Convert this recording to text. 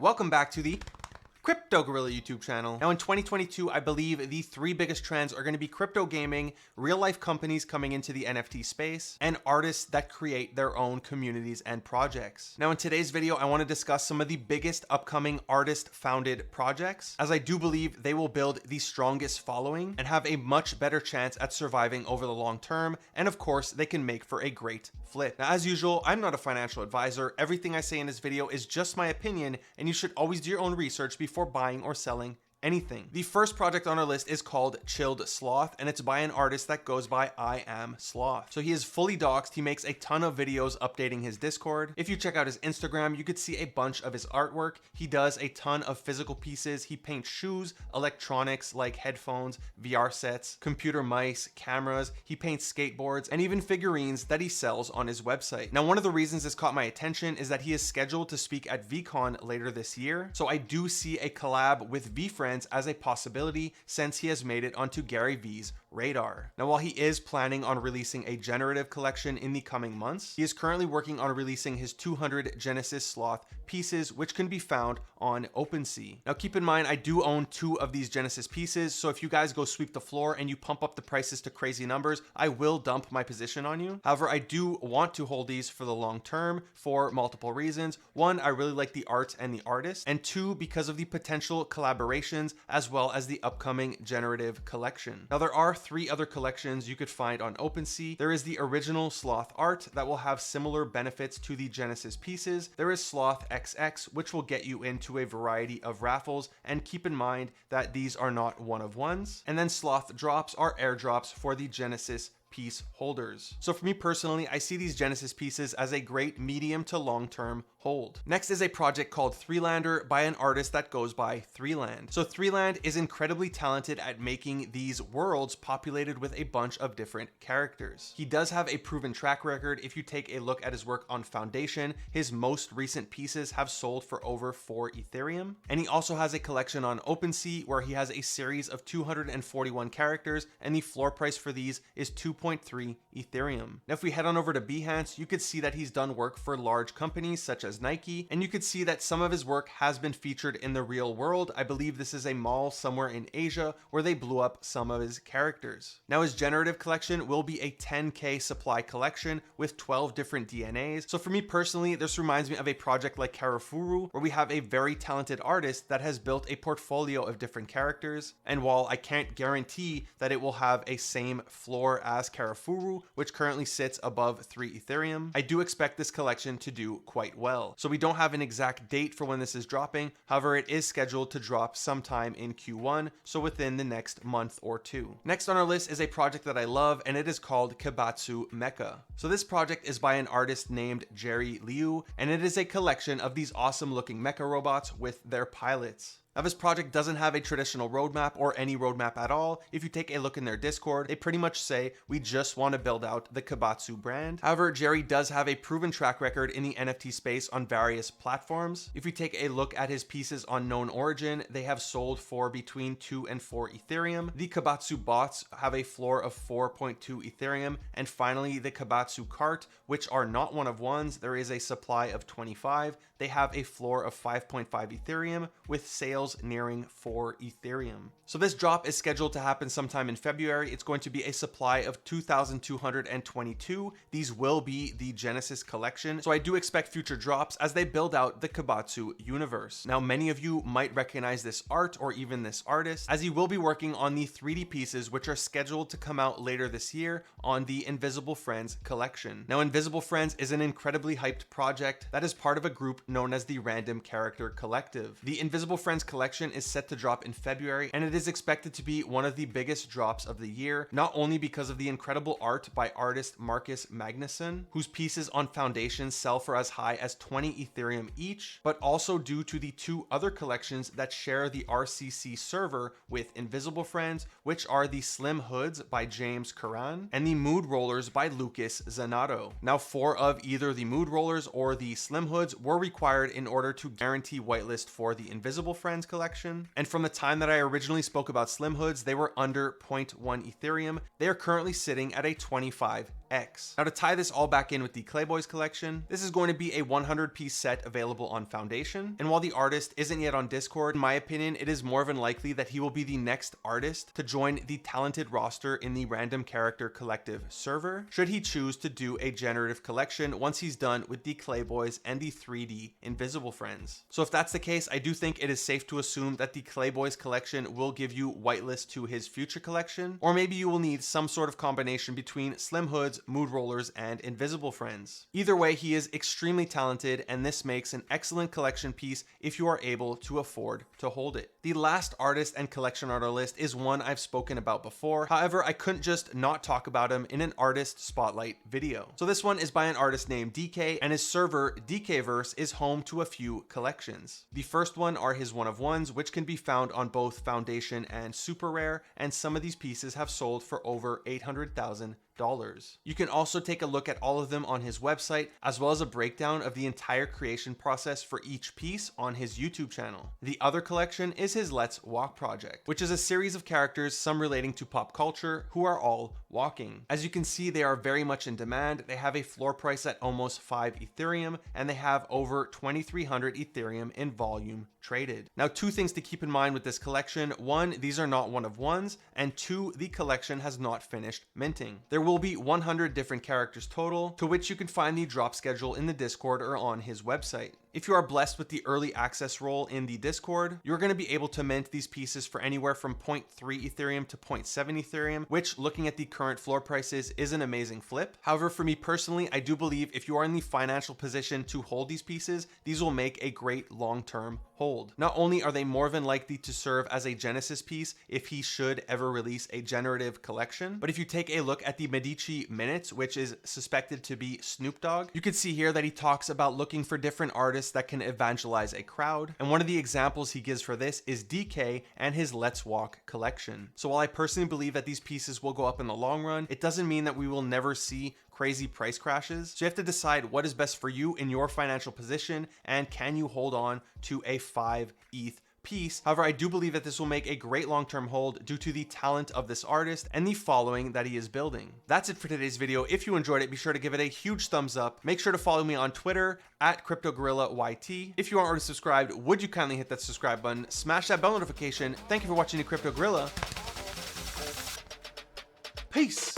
welcome back to the Crypto Gorilla YouTube channel. Now in 2022, I believe the three biggest trends are going to be crypto gaming, real life companies coming into the NFT space, and artists that create their own communities and projects. Now in today's video, I want to discuss some of the biggest upcoming artist founded projects, as I do believe they will build the strongest following and have a much better chance at surviving over the long term. And of course, they can make for a great flip. Now, as usual, I'm not a financial advisor. Everything I say in this video is just my opinion, and you should always do your own research before buying or selling anything. The first project on our list is called Chilled Sloth, and it's by an artist that goes by I Am Sloth. So he is fully doxed. He makes a ton of videos updating his Discord. If you check out his Instagram, you could see a bunch of his artwork. He does a ton of physical pieces. He paints shoes, electronics like headphones, VR sets, computer mice, cameras. He paints skateboards and even figurines that he sells on his website. Now, one of the reasons this caught my attention is that he is scheduled to speak at VCon later this year. So I do see a collab with VeeFriends as a possibility, since he has made it onto Gary Vee's radar. Now, while he is planning on releasing a generative collection in the coming months, he is currently working on releasing his 200 Genesis Sloth pieces, which can be found on OpenSea. Now, keep in mind, I do own 2 of these Genesis pieces, so if you guys go sweep the floor and you pump up the prices to crazy numbers, I will dump my position on you. However, I do want to hold these for the long term for multiple reasons. 1, I really like the art and the artist, and 2, because of the potential collaborations as well as the upcoming generative collection. Now, there are 3 other collections you could find on OpenSea. There is the original Sloth art that will have similar benefits to the Genesis pieces. There is Sloth XX, which will get you into a variety of raffles, and keep in mind that these are not one of ones. And then Sloth drops are airdrops for the Genesis piece holders. So for me personally, I see these Genesis pieces as a great medium to long-term hold. Next is a project called Threelander by an artist that goes by Threeland. So Threeland is incredibly talented at making these worlds populated with a bunch of different characters. He does have a proven track record. If you take a look at his work on Foundation, his most recent pieces have sold for over 4 Ethereum. And he also has a collection on OpenSea where he has a series of 241 characters, and the floor price for these is 2.3 Ethereum. Now, if we head on over to Behance, you could see that he's done work for large companies such as Nike, and you could see that some of his work has been featured in the real world. I believe this is a mall somewhere in Asia where they blew up some of his characters. Now, his generative collection will be a 10K supply collection with 12 different DNAs. So for me personally, this reminds me of a project like Karafuru, where we have a very talented artist that has built a portfolio of different characters. And while I can't guarantee that it will have a same floor as Karafuru, which currently sits above 3 Ethereum, I do expect this collection to do quite well. So we don't have an exact date for when this is dropping. However, it is scheduled to drop sometime in Q1, so within the next month or 2. Next on our list is a project that I love, and it is called Kibatsu Mecha. So this project is by an artist named Jerry Liu, and it is a collection of these awesome looking mecha robots with their pilots. Now, this project doesn't have a traditional roadmap or any roadmap at all. If you take a look in their Discord, they pretty much say, we just want to build out the Kibatsu brand. However, Jerry does have a proven track record in the NFT space on various platforms. If you take a look at his pieces on Known Origin, they have sold for between 2 and 4 Ethereum. The Kibatsu bots have a floor of 4.2 Ethereum. And finally, the Kibatsu cart, which are not one of ones. There is a supply of 25. They have a floor of 5.5 Ethereum with sales nearing 4 Ethereum. So this drop is scheduled to happen sometime in February. It's going to be a supply of 2,222. These will be the Genesis collection. So I do expect future drops as they build out the Kibatsu universe. Now, many of you might recognize this art or even this artist, as he will be working on the 3D pieces, which are scheduled to come out later this year on the Invisible Friends collection. Now, Invisible Friends is an incredibly hyped project that is part of a group known as the Random Character Collective. The Invisible Friends collection is set to drop in February, and it is expected to be one of the biggest drops of the year, not only because of the incredible art by artist Marcus Magnuson, whose pieces on Foundation sell for as high as 20 Ethereum each, but also due to the 2 other collections that share the RCC server with Invisible Friends, which are the Slim Hoods by James Curran and the Mood Rollers by Lucas Zanato. Now, 4 of either the Mood Rollers or the Slim Hoods were required in order to guarantee whitelist for the Invisible Friends collection. And from the time that I originally spoke about Slim Hoods, they were under 0.1 Ethereum. They are currently sitting at a 25 X. Now to tie this all back in with the Clayboys collection, this is going to be a 100-piece set available on Foundation. And while the artist isn't yet on Discord, in my opinion, it is more than likely that he will be the next artist to join the talented roster in the Random Character Collective server, should he choose to do a generative collection once he's done with the Clayboys and the 3D Invisible Friends. So if that's the case, I do think it is safe to assume that the Clayboys collection will give you whitelist to his future collection, or maybe you will need some sort of combination between Slim Hoods, Mood Rollers, and Invisible Friends. Either way, he is extremely talented, and this makes an excellent collection piece if you are able to afford to hold it. The last artist and collection art on our list is one I've spoken about before. However, I couldn't just not talk about him in an artist spotlight video. So this one is by an artist named DK, and his server DKverse is home to a few collections. The first one are his one-of-ones, which can be found on both Foundation and Super Rare, and some of these pieces have sold for over $800,000. You can also take a look at all of them on his website, as well as a breakdown of the entire creation process for each piece on his YouTube channel. The other collection is his Let's Walk project, which is a series of characters, some relating to pop culture, who are all walking. As you can see, they are very much in demand. They have a floor price at almost 5 Ethereum, and they have over 2,300 Ethereum in volume traded. Now, two things to keep in mind with this collection. One, these are not one-of-ones, and two, the collection has not finished minting. There will be 100 different characters total, to which you can find the drop schedule in the Discord or on his website. If you are blessed with the early access role in the Discord, you're going to be able to mint these pieces for anywhere from 0.3 Ethereum to 0.7 Ethereum, which, looking at the current floor prices, is an amazing flip. However, for me personally, I do believe if you are in the financial position to hold these pieces, these will make a great long-term hold. Not only are they more than likely to serve as a Genesis piece if he should ever release a generative collection, but if you take a look at the Medici minutes, which is suspected to be Snoop Dogg, you can see here that he talks about looking for different artists that can evangelize a crowd. And one of the examples he gives for this is DK and his Let's Walk collection. So while I personally believe that these pieces will go up in the long run, it doesn't mean that we will never see crazy price crashes. So you have to decide what is best for you in your financial position, and can you hold on to a 5 ETH piece. However, I do believe that this will make a great long-term hold due to the talent of this artist and the following that he is building. That's it for today's video. If you enjoyed it, be sure to give it a huge thumbs up. Make sure to follow me on Twitter at CryptoGorillaYT. If you aren't already subscribed, would you kindly hit that subscribe button, smash that bell notification. Thank you for watching the Crypto Gorilla. Peace.